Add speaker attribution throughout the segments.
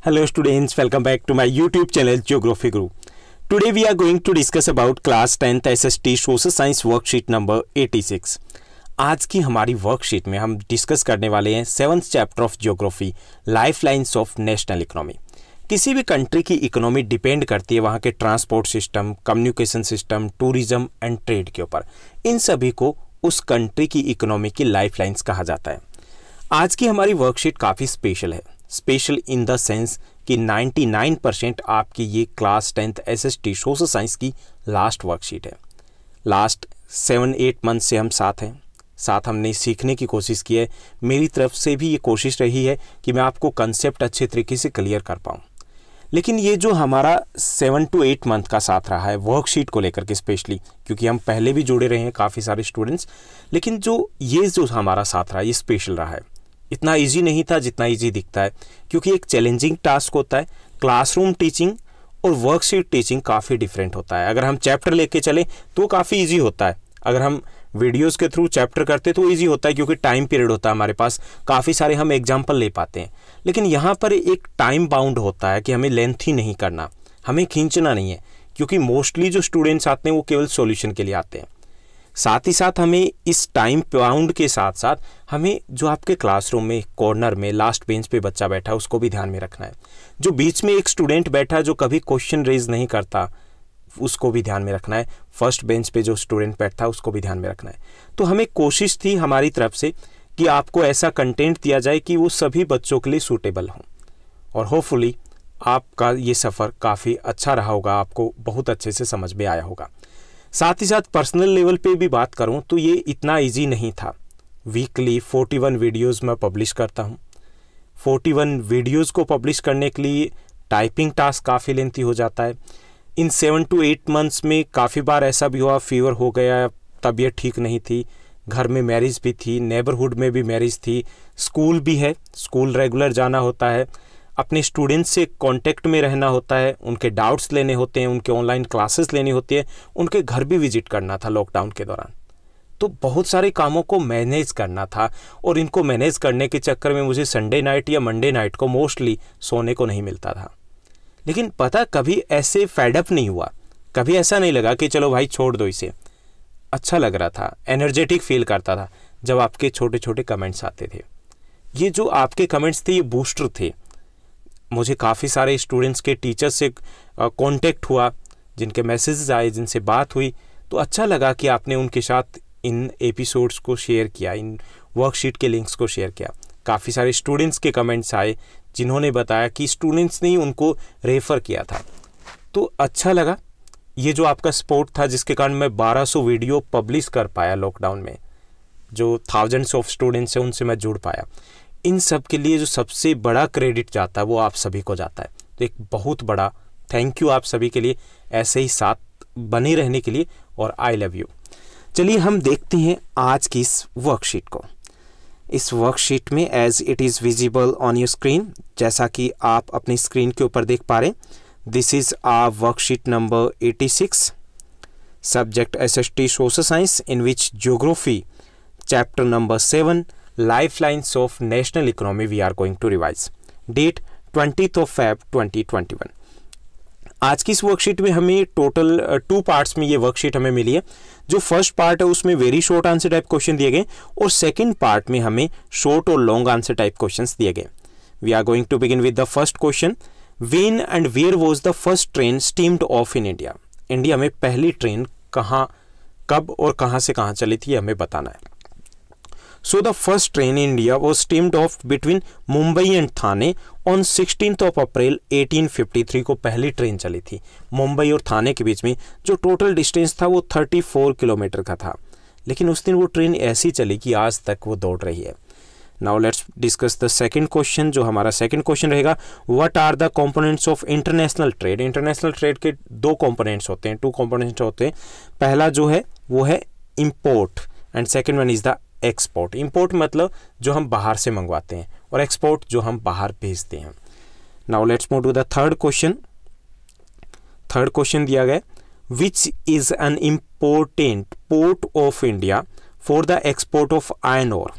Speaker 1: Hello students, welcome back to my YouTube channel Geography Guru. Today we are going to discuss about class 10th SST Social Science worksheet number 86. आज की हमारी worksheet में हम discuss करने वाले हैं 7th chapter of geography, lifelines of national economy. किसी भी कंट्री की इकोनॉमी डिपेंड करती है वहाँ के transport system, communication system, tourism and trade के ऊपर। इन सभी को उस कंट्री की इकोनॉमी की लाइफलाइंस कहा जाता है। आज की हमारी वर्कशीट काफ़ी स्पेशल है, स्पेशल इन द सेंस कि 99% आपकी ये class 10th SST social science की लास्ट वर्कशीट है। लास्ट 7-8 मंथ से हम साथ हमने सीखने की कोशिश की है। मेरी तरफ से भी ये कोशिश रही है कि मैं आपको कंसेप्ट अच्छे तरीके से क्लियर कर पाऊँ। लेकिन ये जो हमारा 7 to 8 मंथ का साथ रहा है वर्कशीट को लेकर के, स्पेशली क्योंकि हम पहले भी जुड़े रहे हैं काफ़ी सारे स्टूडेंट्स, लेकिन जो हमारा साथ रहा ये स्पेशल रहा है। इतना इजी नहीं था जितना इजी दिखता है, क्योंकि एक चैलेंजिंग टास्क होता है। क्लासरूम टीचिंग और वर्कशीट टीचिंग काफ़ी डिफरेंट होता है। अगर हम चैप्टर लेके चलें तो काफ़ी इजी होता है, अगर हम वीडियोस के थ्रू चैप्टर करते तो इजी होता है, क्योंकि टाइम पीरियड होता है हमारे पास, काफ़ी सारे हम एग्जाम्पल ले पाते हैं। लेकिन यहाँ पर एक टाइम बाउंड होता है कि हमें लेंथ ही नहीं करना, हमें खींचना नहीं है, क्योंकि मोस्टली जो स्टूडेंट्स आते हैं वो केवल सॉल्यूशन के लिए आते हैं। साथ ही साथ हमें इस टाइम बाउंड के साथ साथ हमें जो आपके क्लासरूम में कॉर्नर में लास्ट बेंच पे बच्चा बैठा है उसको भी ध्यान में रखना है। जो बीच में एक स्टूडेंट बैठा है जो कभी क्वेश्चन रेज नहीं करता उसको भी ध्यान में रखना है। फर्स्ट बेंच पे जो स्टूडेंट बैठा है उसको भी ध्यान में रखना है। तो हमें कोशिश थी हमारी तरफ से कि आपको ऐसा कंटेंट दिया जाए कि वो सभी बच्चों के लिए सूटेबल हो, और होपफुली आपका ये सफ़र काफ़ी अच्छा रहा होगा, आपको बहुत अच्छे से समझ में आया होगा। साथ ही साथ पर्सनल लेवल पे भी बात करूं तो ये इतना इजी नहीं था। वीकली 41 वीडियोस मैं पब्लिश करता हूं। 41 वीडियोस को पब्लिश करने के लिए टाइपिंग टास्क काफ़ी लेंथी हो जाता है। इन 7 to 8 मंथ्स में काफ़ी बार ऐसा भी हुआ, फीवर हो गया, तबीयत ठीक नहीं थी, घर में मैरिज भी थी, नेबरहुड में भी मैरिज थी, स्कूल भी है, स्कूल रेगुलर जाना होता है, अपने स्टूडेंट्स से कांटेक्ट में रहना होता है, उनके डाउट्स लेने होते हैं, उनके ऑनलाइन क्लासेस लेनी होती है, उनके घर भी विजिट करना था लॉकडाउन के दौरान। तो बहुत सारे कामों को मैनेज करना था, और इनको मैनेज करने के चक्कर में मुझे संडे नाइट या मंडे नाइट को मोस्टली सोने को नहीं मिलता था। लेकिन पता कभी ऐसे फेडअप नहीं हुआ, कभी ऐसा नहीं लगा कि चलो भाई छोड़ दो इसे। अच्छा लग रहा था, एनर्जेटिक फील करता था जब आपके छोटे छोटे कमेंट्स आते थे। ये जो आपके कमेंट्स थे ये बूस्टर थे। मुझे काफ़ी सारे स्टूडेंट्स के टीचर्स से कांटेक्ट हुआ, जिनके मैसेजेस आए, जिनसे बात हुई, तो अच्छा लगा कि आपने उनके साथ इन एपिसोड्स को शेयर किया, इन वर्कशीट के लिंक्स को शेयर किया। काफ़ी सारे स्टूडेंट्स के कमेंट्स आए जिन्होंने बताया कि स्टूडेंट्स ने ही उनको रेफ़र किया था, तो अच्छा लगा। ये जो आपका सपोर्ट था जिसके कारण मैं 1200 वीडियो पब्लिश कर पाया लॉकडाउन में, जो थाउजेंड्स ऑफ स्टूडेंट्स हैं उनसे मैं जुड़ पाया, इन सब के लिए जो सबसे बड़ा क्रेडिट जाता है वो आप सभी को जाता है। तो एक बहुत बड़ा थैंक यू आप सभी के लिए, ऐसे ही साथ बने रहने के लिए, और आई लव यू। चलिए हम देखते हैं आज की इस वर्कशीट को। इस वर्कशीट में as it is visible on your screen, जैसा कि आप अपनी स्क्रीन के ऊपर देख पा रहे हैं, this is a worksheet number 86, subject SST social science, in which geography chapter number 7 lifelines of national economy we are going to revise. Date 20th of Feb 2021। आज की इस वर्कशीट में हमें टोटल 2 पार्ट्स में ये वर्कशीट हमें मिली है। जो फर्स्ट पार्ट है उसमें very short answer type question दिए गए, और सेकंड पार्ट में हमें शॉर्ट और लॉन्ग आंसर टाइप क्वेश्चंस दिए गए। We are going to begin with the first question. When and where was the first train steamed off in India? India में पहली ट्रेन कहाँ, कब और कहाँ से कहाँ चली थी हमें बताना है। So the first train in India was steamed off between Mumbai and Thane on 16th of April 1853 को पहली ट्रेन चली थी। मुंबई और थाने के बीच में जो टोटल डिस्टेंस था वो 34 किलोमीटर का था, लेकिन उस दिन वो ट्रेन ऐसी चली कि आज तक वो दौड़ रही है। Now let's discuss the second question. जो हमारा सेकंड क्वेश्चन रहेगा, what are the components of international trade? International trade के 2 कंपोनेंट्स होते हैं, 2 कंपोनेंट्स होते हैं। पहला जो है वो है import, and second one is the export. Import मतलब जो हम बाहर से मंगवाते हैं, और एक्सपोर्ट जो हम बाहर भेजते हैं। Now let's move to the third question. Third question दिया गया, which is an important port of India for the export of iron ore?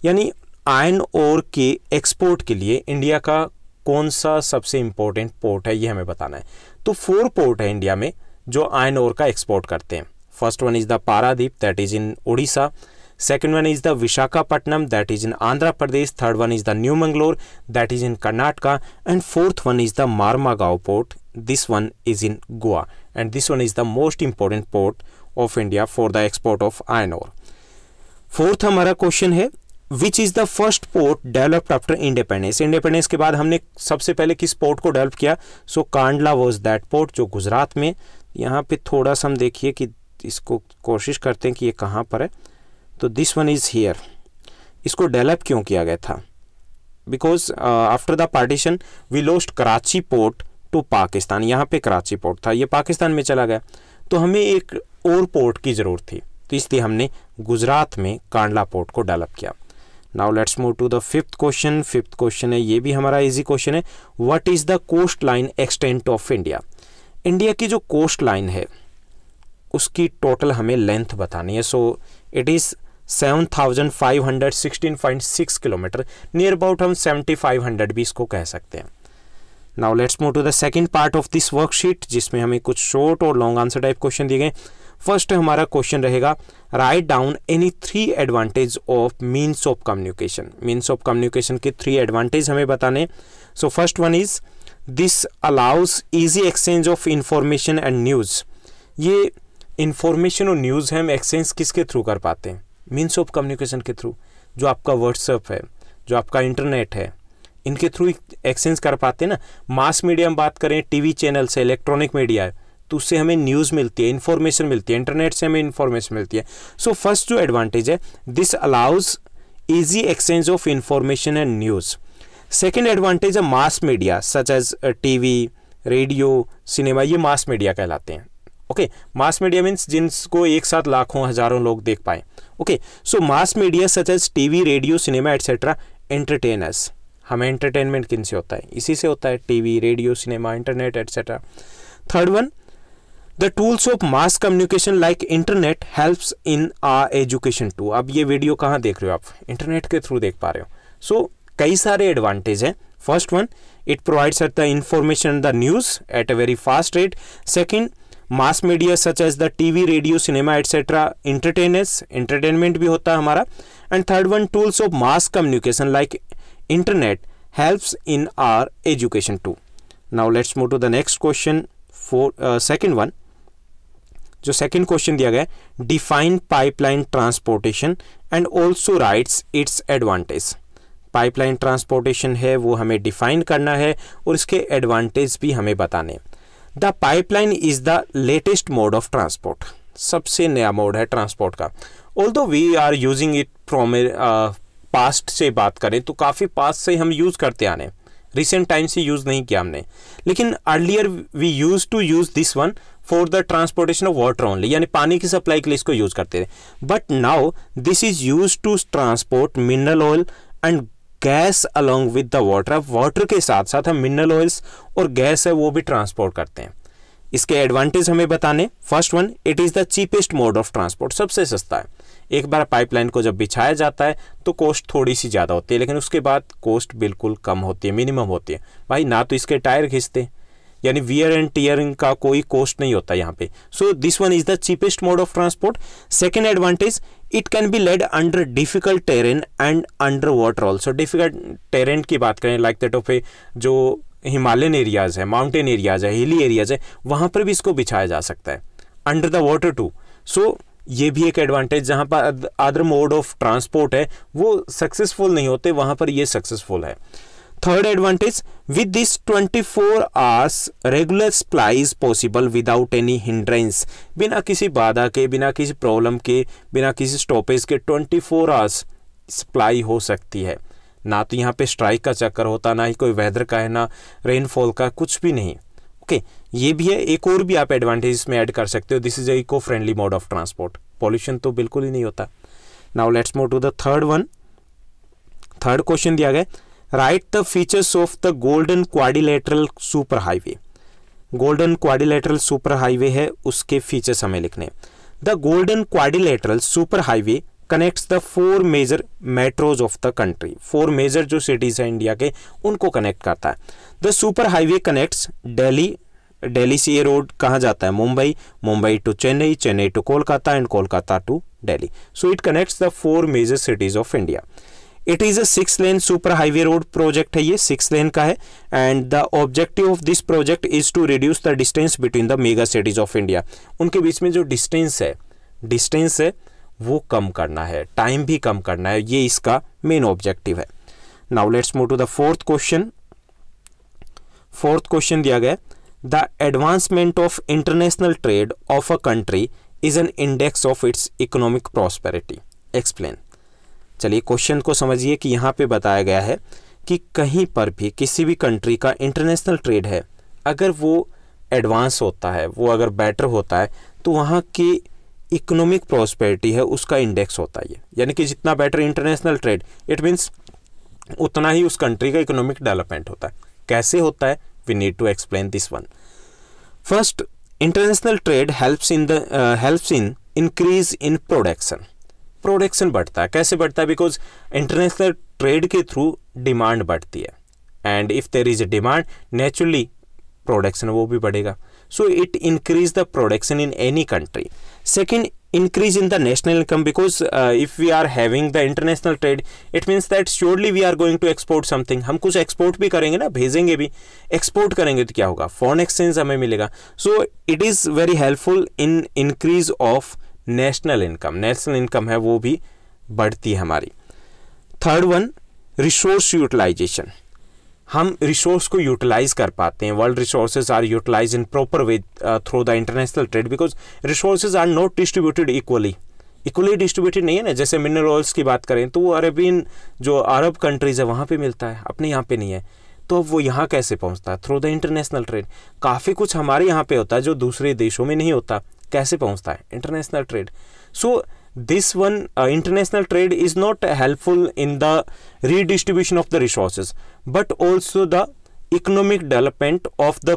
Speaker 1: यानी आयरन ओर के एक्सपोर्ट के लिए इंडिया का कौन सा सबसे इम्पोर्टेंट पोर्ट है ये हमें बताना है। तो 4 पोर्ट है इंडिया में जो आयरन ओर का एक्सपोर्ट करते हैं। First one is the Paradip, that is in Orissa. Second one is the Visakhapatnam, that is in Andhra Pradesh. Third one is the New Mangalore, that is in Karnataka. And fourth one is the Marmagao port, this one is in Goa. And this one is the most important port of India for the export of iron ore. Fourth हमारा question है, which is the first port developed after independence. Independence के बाद हमने सबसे पहले किस port को develop किया? सो कांडला वॉज दैट पोर्ट, जो गुजरात में। यहाँ पे थोड़ा सा हम देखिए कि इसको कोशिश करते हैं कि ये कहाँ पर है। तो दिस वन इज हियर। इसको डेवलप क्यों किया गया था? Because after the partition we lost Karachi port to Pakistan. यहाँ पे कराची पोर्ट था, ये पाकिस्तान में चला गया, तो हमें एक और पोर्ट की ज़रूरत थी, तो इसलिए हमने गुजरात में कांडला पोर्ट को डेवलप किया। Now let's move to the fifth question. Fifth question है, ये भी हमारा इजी क्वेश्चन है। What is the coastline extent of India. India की जो कोस्ट लाइन है उसकी टोटल हमें लेंथ बतानी है। So it is 7516.6 kilometre, near about हम 7500 भी इसको कह सकते हैं। Now let's move to the second part of this worksheet, जिसमें हमें कुछ शॉर्ट और लॉन्ग आंसर टाइप क्वेश्चन दिए गए। फर्स्ट हमारा क्वेश्चन रहेगा, write down any 3 advantage of means of communication. Means of communication के 3 एडवांटेज हमें बताने। So first one is this allows easy exchange of information and news. ये information और news है हम एक्सचेंज किसके थ्रू कर पाते हैं? मीन्स ऑफ कम्युनिकेशन के थ्रू। जो आपका व्हाट्सएप है, जो आपका इंटरनेट है, इनके थ्रू एक्सचेंज कर पाते हैं ना। मास मीडिया हम बात करें, टीवी चैनल से, इलेक्ट्रॉनिक मीडिया है, तो उससे हमें न्यूज़ मिलती है, इन्फॉर्मेशन मिलती है। इंटरनेट से हमें इन्फॉर्मेशन मिलती है। सो फर्स्ट जो एडवांटेज है, this allows easy exchange of information and news. Second advantage है mass media such as TV, radio, cinema, ये मास मीडिया कहलाते हैं। ओके, मास मीडिया मीन्स जिनको एक साथ लाखों हजारों लोग देख पाए। Okay, so mass media such as TV, radio, cinema etcetera entertain us. हमें एंटरटेनमेंट किन से होता है? इसी से होता है, TV, radio, cinema, internet etcetera. Third one, the tools of mass communication like internet helps in our education too. अब ये वीडियो कहाँ देख रहे हो आप? इंटरनेट के थ्रू देख पा रहे हो। सो कई सारे एडवांटेज हैं। First one, it provides the information, the news at a very fast rate. Second, mass media such as the TV, radio, cinema etcetera entertainers, entertainment भी होता है हमारा। And third one, tools of mass communication like internet helps in our education too. Now let's move to the next question. Second one, जो second question दिया गया है, define pipeline transportation and also writes its advantage. Pipeline transportation है वो हमें define करना है और इसके एडवांटेज भी हमें बताने। The pipeline is the latest mode of transport. सबसे नया मोड है ट्रांसपोर्ट का। Although we are using it from past से बात करें तो काफ़ी पास्ट से हम यूज़ करते आने, रिसेंट टाइम से यूज़ नहीं किया हमने। लेकिन earlier we use to use this one for the transportation of water only, यानी पानी की सप्लाई के लिए इसको यूज़ करते थे। But now this is use to transport mineral oil and gas along with the water. अब वाटर के साथ साथ हम मिनरल ऑयल्स और गैस है वो भी ट्रांसपोर्ट करते हैं। इसके एडवांटेज हमें बताने। First one, it is the cheapest mode of transport. सबसे सस्ता है। एक बार पाइपलाइन को जब बिछाया जाता है तो कॉस्ट थोड़ी सी ज़्यादा होती है, लेकिन उसके बाद कॉस्ट बिल्कुल कम होती है, मिनिमम होती है। भाई ना तो इसके टायर घिसते, यानी वियर एंड टीयरिंग का कोई कॉस्ट नहीं होता यहाँ पे। So this one is the cheapest mode of transport. Second advantage, it can be laid under difficult terrain and under water also. Difficult terrain की बात करें, लाइक दैट ऑफ जो हिमालयन एरियाज है, माउंटेन एरियाज है, hilly areas है, वहाँ पर भी इसको बिछाया जा सकता है, अंडर द वाटर टू। सो ये भी एक एडवांटेज, जहाँ पर अदर मोड ऑफ ट्रांसपोर्ट है वो सक्सेसफुल नहीं होते, वहाँ पर ये सक्सेसफुल है। Third advantage, with this 24 hours regular supply is possible without any hindrance. बिना किसी बाधा के, बिना किसी प्रॉब्लम के, बिना किसी स्टॉपेज के 24 आवर्स सप्लाई हो सकती है। ना तो यहाँ पे स्ट्राइक का चक्कर होता, ना ही कोई वेदर का है, ना रेनफॉल का, कुछ भी नहीं। ओके, ये भी है। एक और भी आप एडवांटेज इसमें ऐड कर सकते हो, this is eco friendly mode of transport. Pollution तो बिल्कुल ही नहीं होता। Now let's move to the third one. Third question दिया गया, write the features of the golden quadrilateral super highway. Golden quadrilateral super highway है, उसके फीचर्स हमें लिखने। The golden quadrilateral super highway connects the 4 major metros of the country. 4 major जो cities हैं India के उनको कनेक्ट करता है। The super highway connects Delhi से ये रोड कहाँ जाता है, Mumbai to Chennai, Chennai to Kolkata and Kolkata to Delhi. So it connects the 4 major cities of India. It is a 6 lane super highway road project है, ये 6 लेन का है। And the objective of this project is to reduce the distance between the mega cities of India. उनके बीच में जो distance है वो कम करना है, टाइम भी कम करना है, ये इसका मेन ऑब्जेक्टिव है। Now let's move to the fourth question. Fourth question दिया गया, the advancement of international trade of a country is an index of its economic prosperity. Explain. चलिए क्वेश्चन को समझिए कि यहाँ पे बताया गया है कि कहीं पर भी किसी भी कंट्री का इंटरनेशनल ट्रेड है, अगर वो एडवांस होता है, वो अगर बेटर होता है, तो वहाँ की इकोनॉमिक प्रॉस्पेरिटी है उसका इंडेक्स होता है। यानी कि जितना better international trade, it means उतना ही उस कंट्री का इकोनॉमिक डेवलपमेंट होता है। कैसे होता है, we need to explain this one. First, international trade helps in increase in production बढ़ता है। कैसे बढ़ता है, बिकॉज इंटरनेशनल ट्रेड के थ्रू डिमांड बढ़ती है, and if there is a demand naturally production वो भी बढ़ेगा। So it increase the production in any country. Second, increase in the national income, because if we are having the international trade, it means that surely we are going to export something। हम कुछ export भी करेंगे ना, भेजेंगे भी, export करेंगे तो क्या होगा, फॉरेन एक्सचेंज हमें मिलेगा। So it is very helpful in increase of national income. National income है वो भी बढ़ती है हमारी। Third one, resource utilisation. हम रिसोर्स को यूटिलाइज कर पाते हैं। World resources are utilise in proper way through the international trade, because resources are not distributed equally distributed नहीं है ना। जैसे मिनरल ऑयल्स की बात करें तो वो अरेबियन जो अरब कंट्रीज है वहाँ पे मिलता है, अपने यहाँ पे नहीं है, तो वो यहाँ कैसे पहुँचता है, थ्रू द इंटरनेशनल ट्रेड। काफ़ी कुछ हमारे यहाँ पे होता है जो दूसरे देशों में नहीं होता, कैसे पहुँचता है, international trade. So this one international trade is not helpful in the redistribution of the resources, but also the economic development of the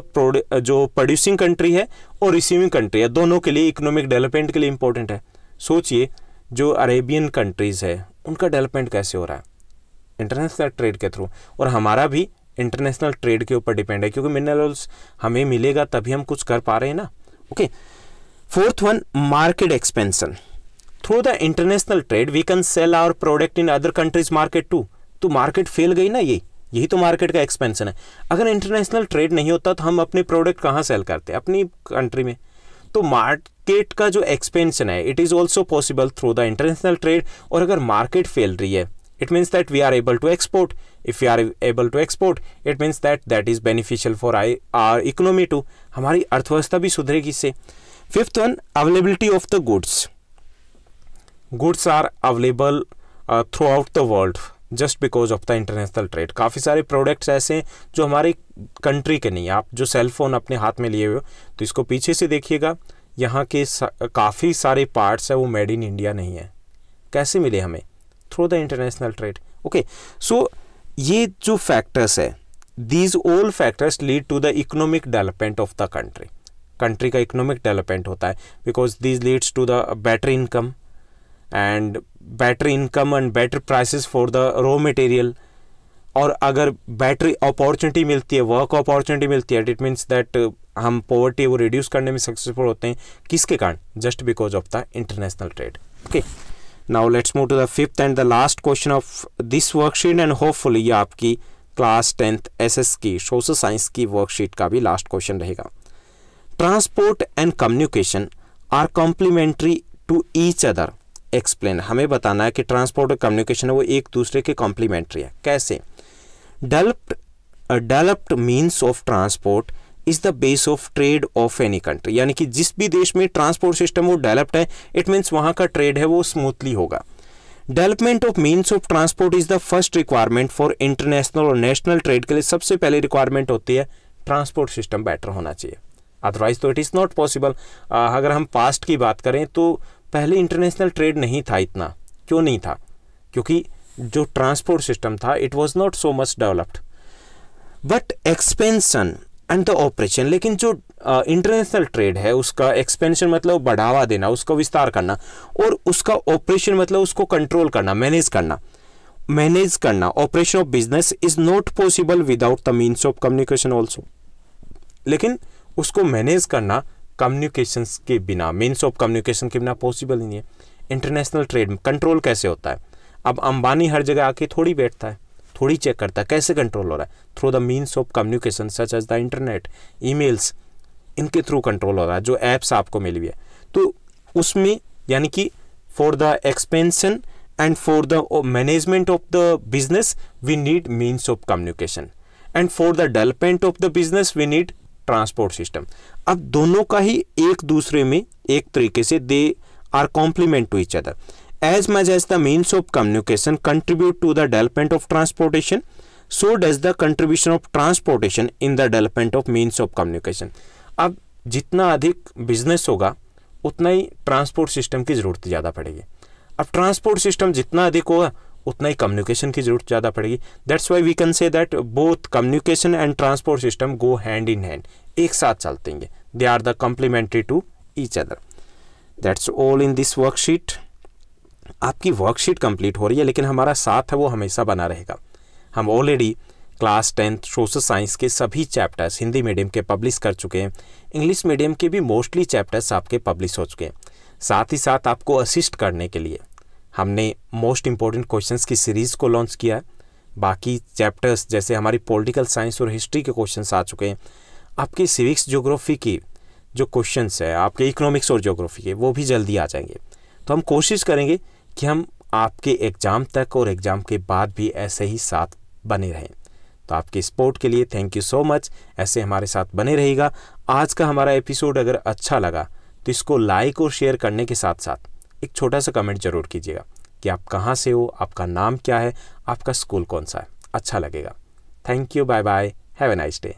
Speaker 1: जो producing country है और receiving country है, दोनों के लिए economic development के लिए important है। सोचिए जो अरेबियन कंट्रीज है उनका डेवलपमेंट कैसे हो रहा है, इंटरनेशनल ट्रेड के थ्रू, और हमारा भी इंटरनेशनल ट्रेड के ऊपर डिपेंड है, क्योंकि मिनरल्स हमें मिलेगा तभी हम कुछ कर पा रहे हैं ना। Okay, fourth one, market expansion. Through the international trade we can sell our product in other countries market too. तो मार्केट फैल गई ना, यही तो मार्केट का एक्सपेंशन है। अगर इंटरनेशनल ट्रेड नहीं होता तो हम अपने प्रोडक्ट कहाँ सेल करते, अपनी कंट्री में। तो मार्केट का जो एक्सपेंशन है it is also possible through the international trade. और अगर मार्केट फैल रही है it means that we are able to export. If we are able to export it means that is beneficial for our economy too. हमारी अर्थव्यवस्था भी सुधरेगी इससे। Fifth one, availability of the goods are available throughout the world just because of the international trade. काफ़ी सारे products ऐसे हैं जो हमारे कंट्री के नहीं। आप जो सेल फोन अपने हाथ में लिए हुए हो तो इसको पीछे से देखिएगा, यहाँ के काफ़ी सारे पार्ट्स है वो मेड इन इंडिया नहीं है। कैसे मिले हमें, through the international trade. Okay, so ये जो फैक्टर्स है, these all factors lead to the economic development of the country का इकोनॉमिक डेवलपमेंट होता है, because these leads to the better income and better prices for the raw material. और अगर better opportunity मिलती है, वर्क अपॉर्चुनिटी मिलती है, it means that हम पॉवर्टी वो रिड्यूस करने में सक्सेसफुल होते हैं। किसके कारण, just because of the international trade. Okay, now let's move to the fifth and the last question of this worksheet, and hopefully ये आपकी क्लास 10th SS की सोशल साइंस की वर्कशीट का भी लास्ट क्वेश्चन रहेगा। Transport and communication are complementary to each other. Explain. हमें बताना है कि ट्रांसपोर्ट और कम्युनिकेशन है वो एक दूसरे के कॉम्प्लीमेंट्री है। कैसे? Developed means of transport is the base of trade off any country. यानी कि जिस भी देश में ट्रांसपोर्ट सिस्टम वो डेवलप्ड है, इट मीन्स वहाँ का ट्रेड है वो स्मूथली होगा। Development of means of transport is the first requirement for international और नेशनल ट्रेड के लिए सबसे पहले रिक्वायरमेंट होती है ट्रांसपोर्ट सिस्टम बेटर होना चाहिए, अदरवाइज तो इट इज़ नॉट पॉसिबल। अगर हम पास्ट की बात करें तो पहले इंटरनेशनल ट्रेड नहीं था इतना। क्यों नहीं था? क्योंकि जो ट्रांसपोर्ट सिस्टम था it was not so much developed. But expansion and the operation, लेकिन जो इंटरनेशनल ट्रेड है उसका एक्सपेंशन मतलब बढ़ावा देना, उसका विस्तार करना, और उसका ऑपरेशन मतलब उसको कंट्रोल करना, मैनेज करना। Operation of business is not possible without the means of communication also. लेकिन उसको मैनेज करना कम्युनिकेशंस के बिना, मीन्स ऑफ कम्युनिकेशन के बिना पॉसिबल नहीं है। इंटरनेशनल ट्रेड में कंट्रोल कैसे होता है? अब अंबानी हर जगह आके थोड़ी बैठता है, थोड़ी चेक करता है कैसे कंट्रोल हो रहा है, through the means of communication such as the internet, emails, इनके थ्रू कंट्रोल हो रहा है, जो ऐप्स आपको मिली हुई है। तो उसमें यानी कि for the expansion and for the management of the business we need means of communication, and for the development of the business we need transport system. अब दोनों का ही एक दूसरे में एक तरीके से they are complement to each other. As much as the means of communication contribute to the development of transportation, so does the contribution of transportation in the development of means of communication. अब जितना अधिक business होगा उतना ही transport system की ज़रूरत ज़्यादा पड़ेगी। अब ट्रांसपोर्ट सिस्टम जितना अधिक होगा उतना ही कम्युनिकेशन की ज़रूरत ज़्यादा पड़ेगी। That's why we can say that both communication and transport system go hand in hand, एक साथ चलते हैं, they are the complementary to each other. That's all in this worksheet. आपकी वर्कशीट कंप्लीट हो रही है, लेकिन हमारा साथ है वो हमेशा बना रहेगा। हम already class 10th social science के सभी चैप्टर्स हिंदी मीडियम के पब्लिश कर चुके हैं, इंग्लिश मीडियम के भी मोस्टली चैप्टर्स आपके पब्लिश हो चुके हैं। साथ ही साथ आपको असिस्ट करने के लिए हमने मोस्ट इंपॉर्टेंट क्वेश्चंस की सीरीज़ को लॉन्च किया है। बाकी चैप्टर्स जैसे हमारी पॉलिटिकल साइंस और हिस्ट्री के क्वेश्चंस आ चुके हैं। आपके सिविक्स ज्योग्राफी की जो क्वेश्चंस है, आपके इकोनॉमिक्स और ज्योग्राफी के, वो भी जल्दी आ जाएंगे। तो हम कोशिश करेंगे कि हम आपके एग्ज़ाम तक और एग्ज़ाम के बाद भी ऐसे ही साथ बने रहें। तो आपके सपोर्ट के लिए थैंक यू सो मच। ऐसे हमारे साथ बने रहिएगा। आज का हमारा एपिसोड अगर अच्छा लगा तो इसको लाइक और शेयर करने के साथ साथ एक छोटा सा कमेंट जरूर कीजिएगा कि आप कहाँ से हो, आपका नाम क्या है, आपका स्कूल कौन सा है। अच्छा लगेगा। Thank you, bye bye, have a nice day.